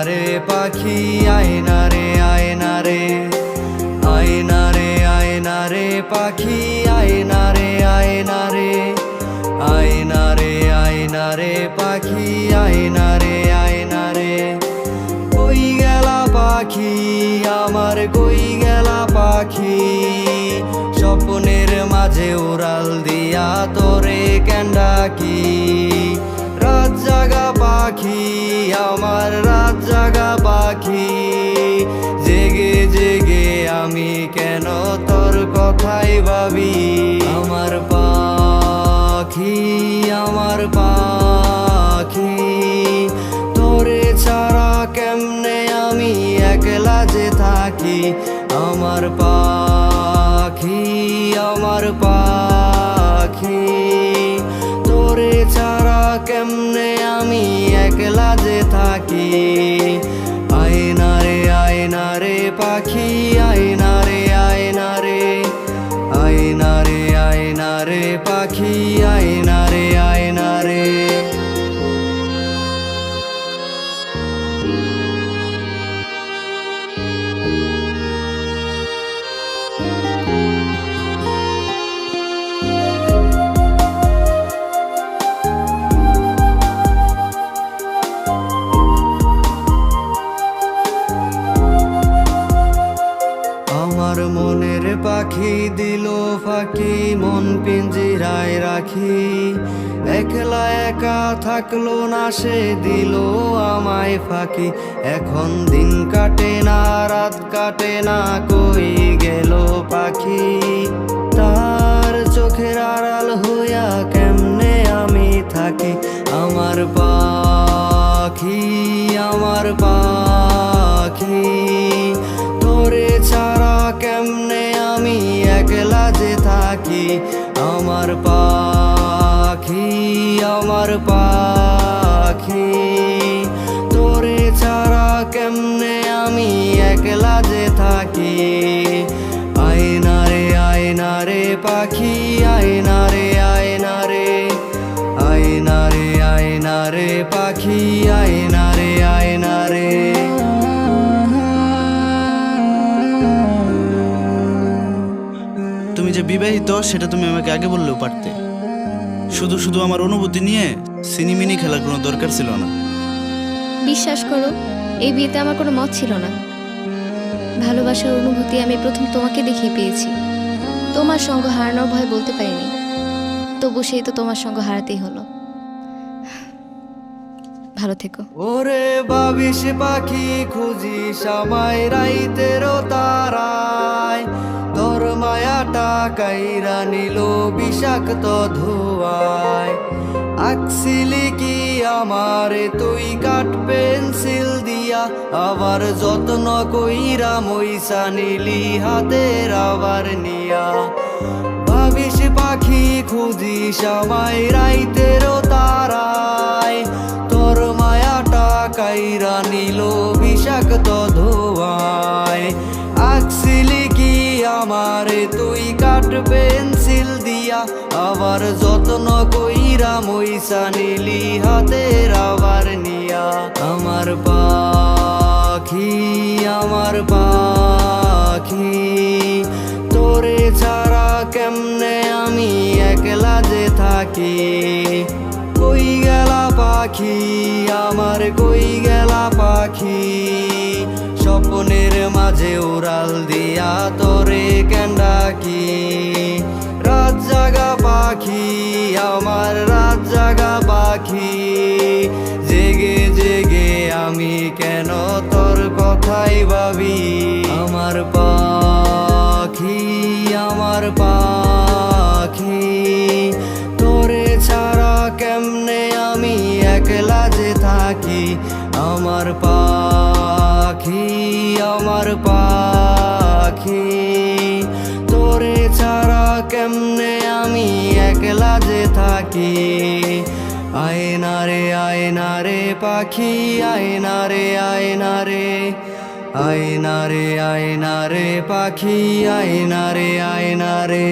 রে পাখি আয়না রে আয়না রে আয়না রে আয়না রে পাখি আয়না রে আয়না রে আয়না রে আয়না রে পাখি আয়না রে আয়না রে কই গেলা পাখি আমার কই গেলা পাখি স্বপ্নের মাঝে উড়াল দিয়া তোরে কেন ডাকি রাত জাগা পাখি আমার রাত জাগা পাখি জেগে জেগে আমি কেন তোর কথাই ভাবি আমার পাখি আমার পাখি তোরে ছাড়া কেমনে আমি একলা যে থাকি আমার পাখি আমার পাখি তোরে ছাড়া কেমনে আমি একলা যে থাকি আয়না রে পাখি আয়না রে আয়না রে আয়না রে আয়না রে পাখি আয়না রে আয়না রে আমার মনের পাখি দিল ফাঁকি মন পিঞ্জিরায় রাখি একলা একা থাকলো না সে দিল আমায় ফাঁকি এখন দিন কাটে না রাত কাটে না কই গেল পাখি তার চোখের আড়াল হইয়া কেমনে আমি থাকি আমার পাখি আমার পাখি তোরে ছাড়া কেমনে আমি একলা যে থাকি আমার পাখি আমার পাখি তোরে ছাড়া কেমনে আমি একলা যে থাকি আয়না রে পাখি আয়না রে আয়না রে আয়না রে আয়না রে পাখি আয়না রে আয়না রে তুমি যে বিবাহিত সেটা তুমি আমাকে আগে বললেও পারতে। শুধু শুধু আমার অনুভূতি নিয়ে সিনিমিনি খেলার কোনো দরকার ছিল না। বিশ্বাস করো, এই বিয়েতে আমার কোনো মত ছিল না। ভালোবাসার অনুভূতি আমি প্রথম তোমাকে দেখে পেয়েছি। তোমার সঙ্গ হারানোর ভয় বলতে পারিনি, তবু সেই তো তোমার সঙ্গ হারাতেই হলো। ভালো থেকো। ওরে ভাবিস পাখি খুঁজিস আমায় রাইতেরও তারায় তোর মায়াটা কাইরা নিল বিষাক্ত ধোয়ায় আঁকছিলি কি আমারে তুই কাঠ পেন্সিল দিয়া আবার যত্ন কইরা মইসা নিলি হাতের আবার নিয়া ভাবিস পাখি খুঁজিস আমায় রাইতেরও তারায় তোর মায়াটা কাইরা নিল বিষাক্ত ধোয়ায় আঁকছিলি কি আমারে তুই কাঠ পেন্সিল দিয়া আবার যত্ন কইরা মইসা নিলি হাতের আবার নিয়া আমার পাখি আমার পাখি তোরে ছাড়া কেমনে আমি একলা যে থাকি কই গেলা পাখি আমার কই গেলা পাখি স্বপ্নের মাঝে উড়াল দিয়া তোরে কেন ডাকি রাত জাগা পাখি আমার রাত জাগা পাখি জেগে জেগে আমি কেন তোর কথাই ভাবি আমার পাখি আমার পাখি তোরে ছাড়া কেমনে আমি একলা যে থাকি আমার পাখি আমার পাখি তোরে ছাড়া কেমনে আমি একলা যে থাকি আয়না রে পাখি আয়না রে আয়না রে আয়না রে পাখি আয়না রে